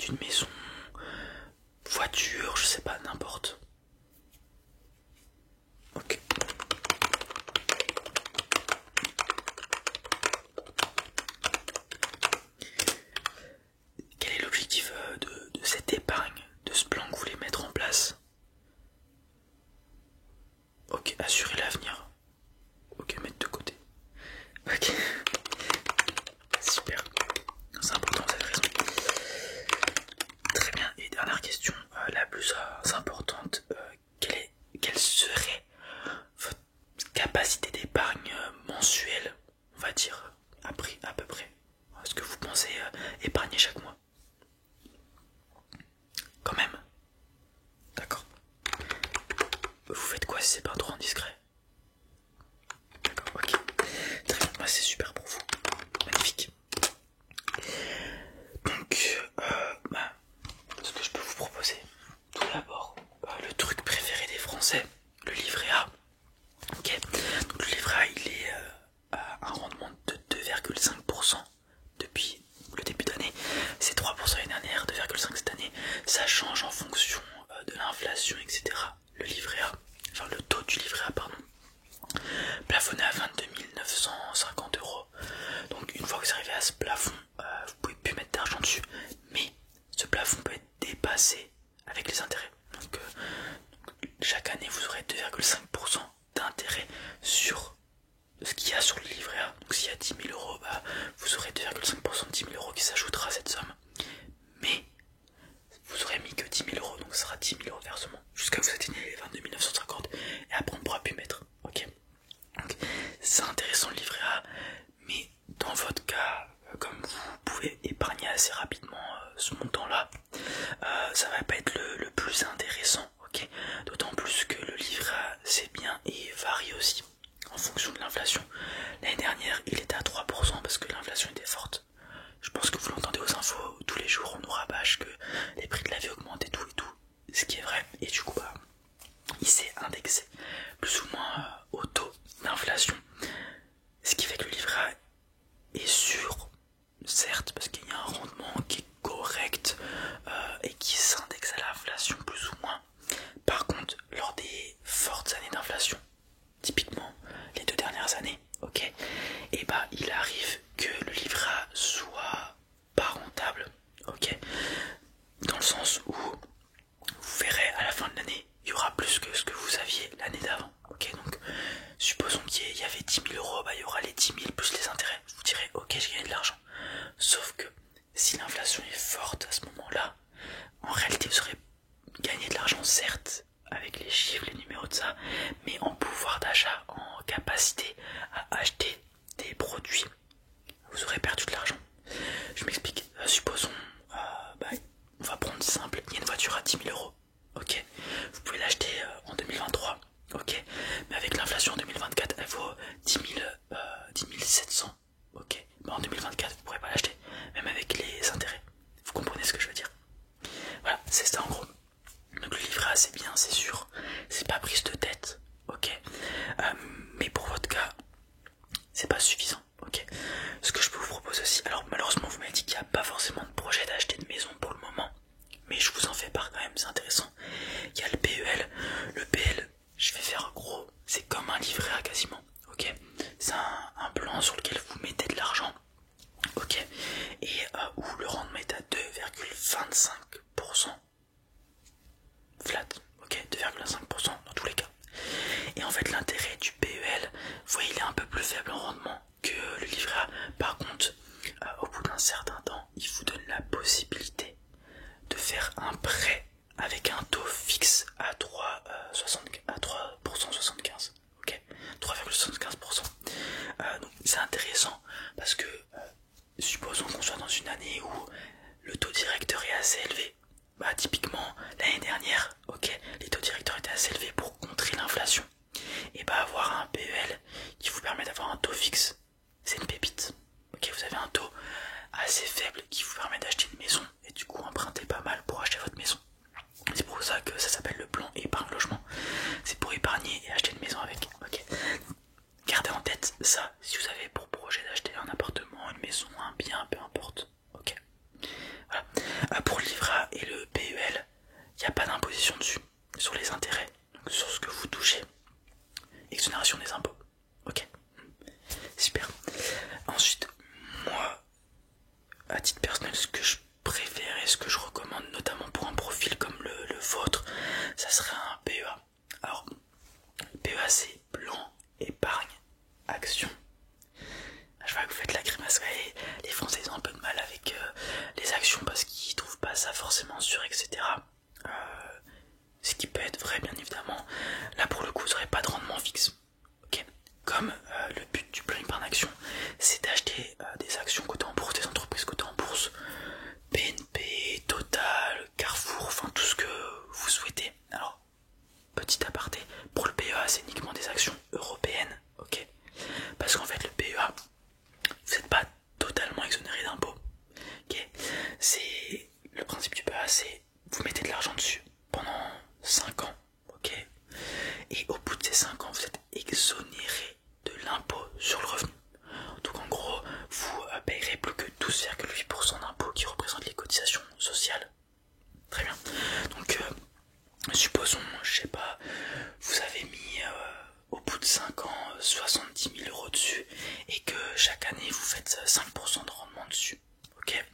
d'une maison, voiture, je sais pas, n'importe. Ok. Quel est l'objectif de cette épargne, de ce plan que vous voulez mettre en place? Ok, assurer l'avenir. Ok, mettre de côté. Ok. Super. C'est important cette raison. Très bien. Et dernière question, la plus importante. Quelle serait votre capacité d'épargne mensuelle, on va dire, à peu près? Est-ce que vous pensez épargner chaque mois? Quand même. D'accord. Vous faites quoi si c'est pas trop indiscret? D'accord, ok. Très bien, c'est super pour vous. Magnifique. Donc, ce que je peux vous proposer, tout d'abord, le truc préféré des Français, le livret A. Ok. Donc le livret A, il est à un rendement de 2,5% depuis le début d'année. C'est 3% l'année dernière, 2,5% cette année. Ça change en fonction de l'inflation, etc. Le livret A, enfin le taux du livret A, pardon, plafonné à 22 950 euros. Donc une fois que vous arrivez à ce plafond, vous pouvez plus mettre d'argent dessus, mais ce plafond peut être dépassé avec les intérêts. Donc chaque année vous aurez 2,5% d'intérêt sur ce qu'il y a sur le livret A. Donc s'il y a 10 000 euros, vous aurez 2,5% de 10 000 euros qui s'ajoutera à cette somme. Mais vous aurez mis que 10 000 euros, donc ce sera 10 000 euros de versement jusqu'à vous atteigner les 22 950 et après on ne pourra plus mettre. Ok. Donc c'est intéressant le livret A, mais dans votre cas, comme vous pouvez épargner assez rapidement ce montant-là, ça va pas être le plus intéressant. Ok. D'autant plus que le livret A c'est bien et varie aussi en fonction de l'inflation. L'année dernière il était à 3% parce que l'inflation était forte. Je pense que vous l'entendez aux infos, tous les jours on nous rabâche que les prix de la vie augmentent et tout, ce qui est vrai, et du coup il s'est indexé plus ou moins au taux d'inflation, ce qui fait que le livret A est sûr, certes, parce qu'il y a un rendement qui est correct et qui s'indexe à l'inflation plus ou moins. Par contre, lors des fortes années d'inflation, typiquement les 2 dernières années, ok, et il arrive que le livret A soit pas rentable, ok, dans le sens où vous verrez à la fin de l'année, il y aura plus que ce que vous aviez l'année d'avant, ok, donc supposons qu'il y avait 10 000 euros, il y aura les 10 000 plus les intérêts, vous direz ok j'ai gagné de l'argent, sauf que si l'inflation est forte à ce moment-là, en réalité vous aurez gagné de l'argent certes, avec les chiffres, les numéros de ça, mais en pouvoir d'achat, en capacité à acheter des produits, vous aurez perdu de l'argent. Je m'explique, supposons, on va prendre simple, il y a une voiture à 10 000 euros, ok, vous pouvez l'acheter en 2023, ok, mais avec l'inflation en 2024, elle vaut 10 700, ok, mais en 2024, vous ne pourrez pas l'acheter, même avec les intérêts, vous comprenez ce que je veux dire? Voilà, c'est ça en gros. Donc le livret A c'est bien, c'est sûr, c'est pas prise de tête, ok, mais pour votre cas, c'est pas suffisant, ok. Ce que je peux vous proposer aussi, alors malheureusement vous m'avez dit qu'il n'y a pas forcément de projet d'acheter de maison pour le moment, mais je vous en fais part quand même, c'est intéressant. Il y a le PEL, le PL, je vais faire gros, c'est comme un livret A quasiment, ok. C'est un plan sur lequel vous mettez de l'argent, ok, et où le rendement est à 2,25%. Flat, ok, 2,5% dans tous les cas. Et en fait l'intérêt du PEL, vous voyez, il est un peu plus faible en rendement que le livret A. Par contre, au bout d'un certain temps, il vous donne la possibilité de faire un prêt avec un taux fixe à 3,75, ok, 3,75%. Donc c'est intéressant parce que supposons qu'on soit dans une année où le taux directeur est assez élevé. Typiquement l'année dernière, ok, les taux directeurs étaient assez élevés pour contrer l'inflation. Et avoir un PEL qui vous permet d'avoir un taux fixe, c'est une pépite. Ok, vous avez un taux assez faible qui vous permet d'acheter une maison et du coup emprunter pas mal pour acheter votre maison. C'est pour ça que ça s'appelle le plan épargne logement. C'est pour épargner et acheter une maison avec. Ok. Gardez en tête ça si vous avez pour projet d'acheter un appartement, une maison, un bien, peu importe. Ok. Voilà. Pour le livret forcément sûr, etc. Ce qui peut être vrai bien évidemment. Là pour le coup vous n'aurez pas de rendement fixe. Ok. Comme le but du plan épargne action, c'est d'acheter des actions cotées en bourse, des entreprises cotées en bourse, BNP, Total, Carrefour, enfin tout ce que vous souhaitez. Alors, petit aparté, pour le PEA c'est uniquement des actions européennes, ok. Parce qu'en fait le PEA, vous n'êtes pas totalement exonéré d'impôts. Ok. C'est le principe du PEA, c'est vous mettez de l'argent dessus pendant 5 ans, ok. Et au bout de ces 5 ans, vous êtes exonéré de l'impôt sur le revenu. Donc en gros, vous payerez plus que 12,8% d'impôts qui représentent les cotisations sociales. Très bien. Donc supposons, je sais pas, vous avez mis au bout de 5 ans 70 000 euros dessus et que chaque année vous faites 5% de rendement dessus. Ok.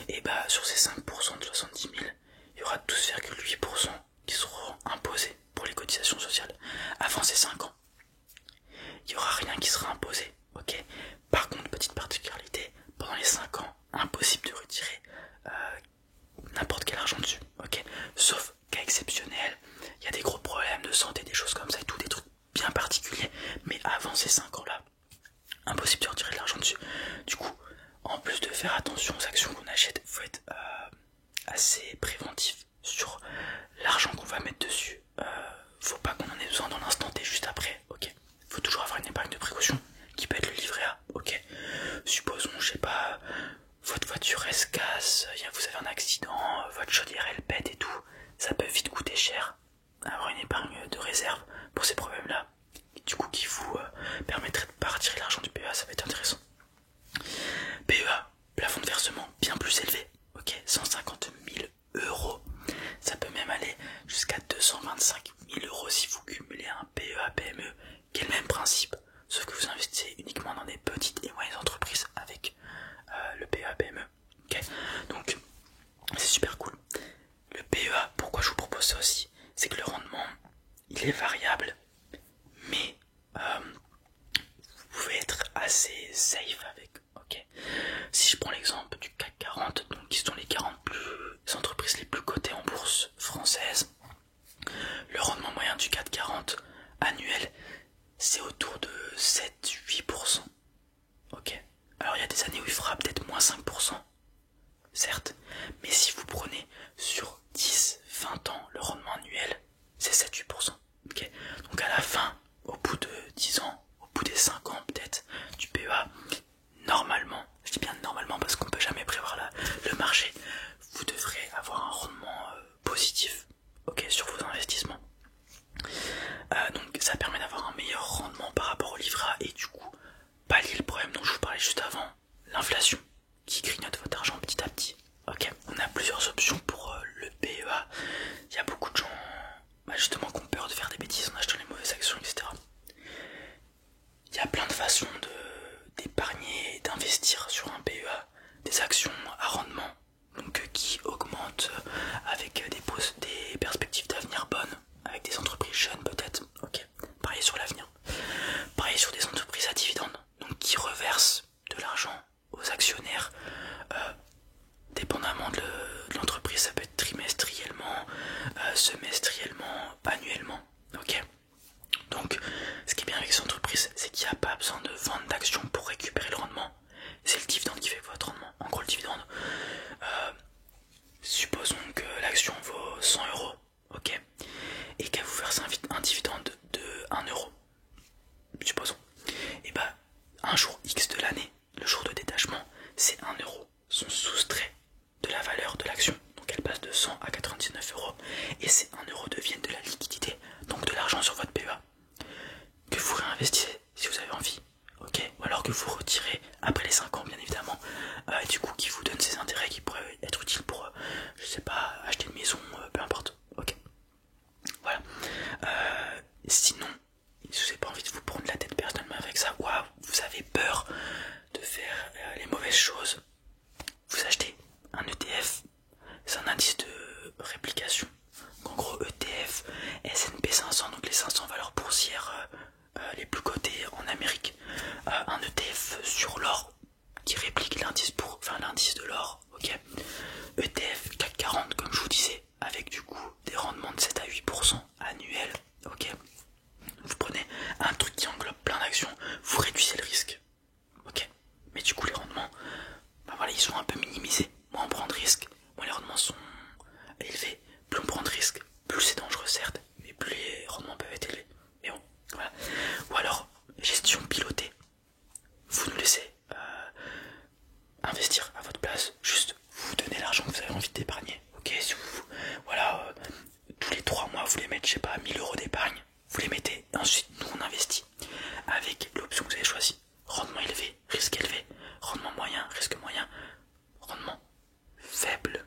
Et bah sur ces 5% de 70 000, il y aura 12,8% qui seront imposés pour les cotisations sociales. Avant ces 5 ans, il n'y aura rien qui sera imposé. Ok. Par contre, petite particularité, pendant les 5 ans, impossible de retirer n'importe quel argent dessus. Ok. Sauf cas exceptionnel, il y a des gros problèmes de santé, des choses comme ça et tout, des trucs bien particuliers. Mais avant ces 5 ans là, impossible de retirer de l'argent dessus. Du coup, en plus de faire attention aux actions qu'on achète, il faut être assez préventif sur l'argent qu'on va mettre dessus. Faut pas qu'on en ait besoin dans l'instant T juste après, ok. Faut toujours avoir une épargne de précaution qui peut être le livret A, ok. Supposons, je sais pas, votre voiture elle se casse, vous avez un accident, votre chaudière elle pète et tout, ça peut vite coûter cher. Avoir une épargne de réserve pour ces problèmes là, du coup qui vous permettrait de pas retirer l'argent du PEA, ça va être intéressant. PEA, plafond de versement bien plus élevé, ok, 150 000 euros. Ça peut même aller jusqu'à 225 000 euros si vous cumulez un PEA PME, qui est le même principe, sauf que vous investissez uniquement dans des petites et moyennes entreprises avec le PEA PME. Okay. Donc c'est super cool. Le PEA, pourquoi je vous propose ça aussi, c'est que le rendement il est variable, mais vous pouvez être assez safe avec. Ok. Si je prends l'exemple du CAC 40, donc qui sont les 40 entreprises les plus cotées en bourse française, le rendement moyen du CAC 40 annuel, c'est autour de 7-8%. Ok. Alors il y a des années où il fera peut-être moins 5%, certes, mais si vous prenez sur 10-20 ans le rendement annuel, c'est 7-8%. Ok. Donc à la fin, au bout de 10 ans, au bout des 5 ans peut-être, du PEA, normalement, je dis bien normalement parce qu'on peut jamais prévoir le marché, vous devrez avoir un rendement positif, ok, sur vos investissements. Donc ça permet d'avoir un meilleur rendement par rapport au livret A et du coup pallier le problème dont je vous parlais juste avant, l'inflation qui grignote votre argent petit à petit. Ok, on a plusieurs options pour le PEA. Il y a beaucoup de gens justement qui ont peur de faire des bêtises en achetant les mauvaises actions, etc. Il y a plein de façons d'épargner et d'investir sur un PEA, des actions à rendement, donc qui augmentent avec des perspectives d'avenir bonnes, avec des entreprises jeunes peut-être, ok, pareil sur l'avenir, pareil sur des entreprises à dividendes, donc qui reversent de l'argent aux actionnaires, dépendamment de l'entreprise, ça peut être trimestriellement, semestriellement, annuellement, ok. Donc ce qui est bien avec ces entreprises, c'est qu'il n'y a pas besoin de vente d'actions pour récupérer le rendement, c'est le dividende qui fait votre rendement. En gros le dividende, supposons que l'action vaut 100 euros, ok, et qu'elle vous verse un dividende de 1 euro, supposons, et bah un jour X de l'année, le jour de détachement, ces 1 euro sont soustraits de la valeur de l'action, donc elle passe de 100 à 99 euros, et ces 1 euro deviennent de la liquidité, donc de l'argent sur votre PEA, que vous réinvestissez si vous avez envie, ok, ou alors que vous retirez après les 5 ans bien évidemment, et du coup qui vous donne ces intérêts qui pourraient être utiles pour, je sais pas, acheter une maison, peu importe, ok, voilà. Sinon, si vous n'avez pas envie de vous prendre la tête personnellement avec ça, ou vous avez peur de faire les mauvaises choses, vous achetez un ETF, c'est un indice de réplication, en gros ETF, S&P 500, donc les 500 valeurs boursières les plus cotées en Amérique, un ETF sur l'or qui réplique l'indice de l'or, ok, ETF CAC 40 comme je vous disais, avec du coup des rendements de 7 à 8% annuels, ok. Vous prenez un truc qui englobe plein d'actions, vous réduisez le risque, ok. Mais du coup les rendements, bah voilà, ils sont un peu minimisés. Moins on prend de risques, moins les rendements sont élevés. Plus on prend de risques, plus c'est dangereux certes, mais plus les rendements peuvent être élevés. Mais bon, voilà. Ou alors, gestion pilotée. Vous nous laissez investir à votre place, juste vous donnez l'argent que vous avez envie d'épargner. Ok, si vous, voilà, tous les 3 mois vous les mettez, je sais pas, 1000 euros d'épargne, vous les mettez, et ensuite nous on investit avec l'option que vous avez choisie. Rendement élevé, risque élevé, rendement moyen, risque moyen, rendement faible,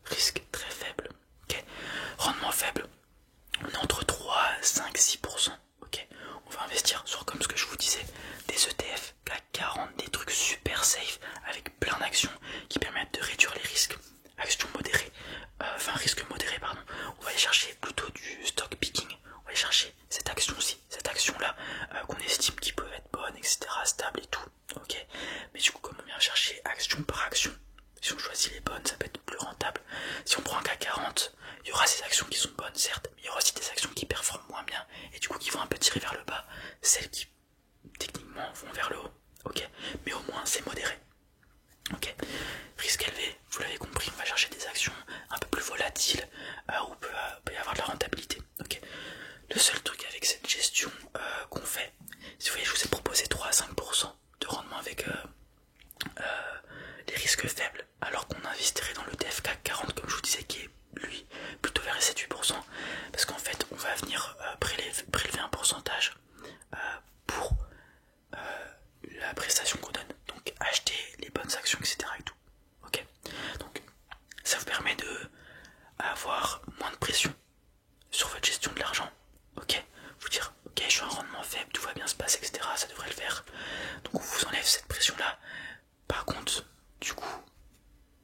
risque très faible. Ok, rendement faible, on est entre 3, 5, 6%. Ok, on va investir sur, comme ce que je vous disais, des ETF CAC 40, des trucs super safe avec plein d'actions qui permettent de réduire les risques. Actions modérées, risque modéré, pardon. On va aller chercher plutôt du stock picking. On va aller chercher cette action-ci, cette action-là qu'on estime qui peut être bonne, etc., stable et tout. Ok, mais du coup, comme on vient chercher action par action, si on choisit les bonnes, ça peut être plus rentable. Si on prend un CAC 40, il y aura ces actions qui sont bonnes, certes, mais il y aura aussi des actions qui performent moins bien et du coup qui vont un peu tirer vers le bas. Celles qui, techniquement, vont vers le haut. Ok, mais au moins c'est modéré. Ok, risque élevé, vous l'avez compris, on va chercher des actions un peu plus volatiles où peut y avoir de la rentabilité. Ok, le seul truc avec cette gestion qu'on fait, si vous voyez, je vous ai proposé 3 à 5% de rendement avec les risques faibles, alors qu'on investirait dans le TFK 40 comme je vous disais, qui est lui plutôt vers les 7-8%, parce qu'en fait on va venir prélever un pourcentage pour la prestation qu'on donne, donc acheter les bonnes actions, etc. et tout. Ok, donc ça vous permet de avoir moins de pression sur votre gestion de l'argent. Ok, vous dire ok, je suis à un rendement faible, tout va bien se passer, etc. Ça devrait le faire. Donc on vous enlève cette pression là. Par contre, du coup,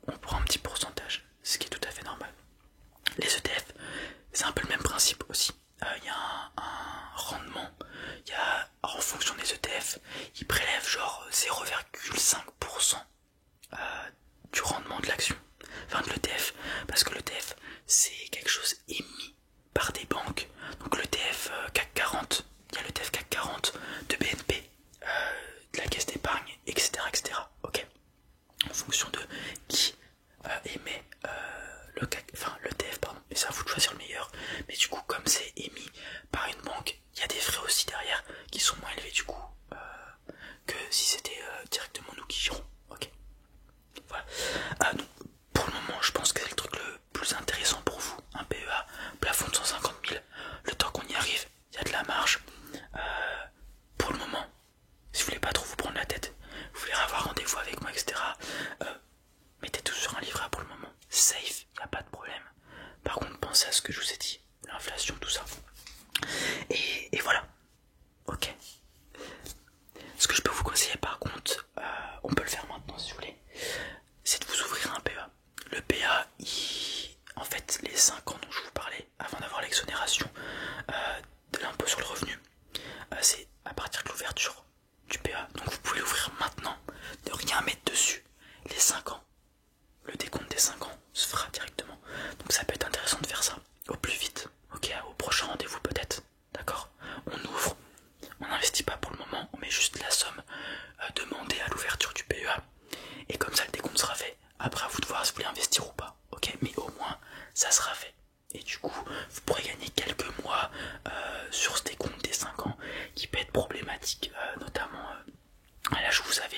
on prend un petit pourcentage, ce qui est tout à fait normal. Les ETF, c'est un peu le même principe aussi. Il y a un rendement, il y a, en fonction des ETF, ils prélèvent genre 0,5% du rendement de l'action, enfin de l'ETF, parce que l'ETF c'est quelque chose émis par des banques. Donc l'ETF CAC 40, il y a l'ETF CAC 40 de BNP, de la caisse d'épargne, etc., etc. Ok, en fonction de qui émet l'ETF, pardon, et ça vous de choisir le meilleur. Mais du coup, comme c'est émis par une banque, il y a des frais aussi derrière qui sont moins élevés du coup que si c'était directement nous qui gérons. Ok, voilà. Donc, pour le moment, je pense que c'est le truc le plus intéressant pour vous. Un PEA, plafond de 150 000. Le temps qu'on y arrive, il y a de la marge. Pour le moment, si vous voulez pas trop vous prendre la tête, vous voulez avoir rendez-vous avec moi, etc. Mettez tout sur un livret A pour le moment. Safe, il n'y a pas de problème. Par contre, pensez à ce que je vous ai dit. L'inflation, tout ça. Et voilà. Ok. Ce que je peux vous conseiller par contre, on peut le faire maintenant si vous voulez, c'est de vous ouvrir un PA. Le PA, en fait, les 5 ans dont je vous parlais, avant d'avoir l'exonération de l'impôt sur le revenu, c'est à partir de l'ouverture du PA. Donc vous pouvez l'ouvrir maintenant, ne rien mettre dessus. Les 5 ans, le décompte des 5 ans se fera directement. Donc ça peut être intéressant de faire ça au plus vite. Ok, au prochain rendez-vous peut-être. D'accord, on ouvre, on n'investit pas pour le moment, on met juste la somme demandée à l'ouverture du PEA. Et comme ça le décompte sera fait. Après à vous de voir si vous voulez investir ou pas. Ok, mais au moins ça sera fait. Et du coup, vous pourrez gagner quelques mois sur ce décompte des 5 ans qui peut être problématique, notamment là je vous avais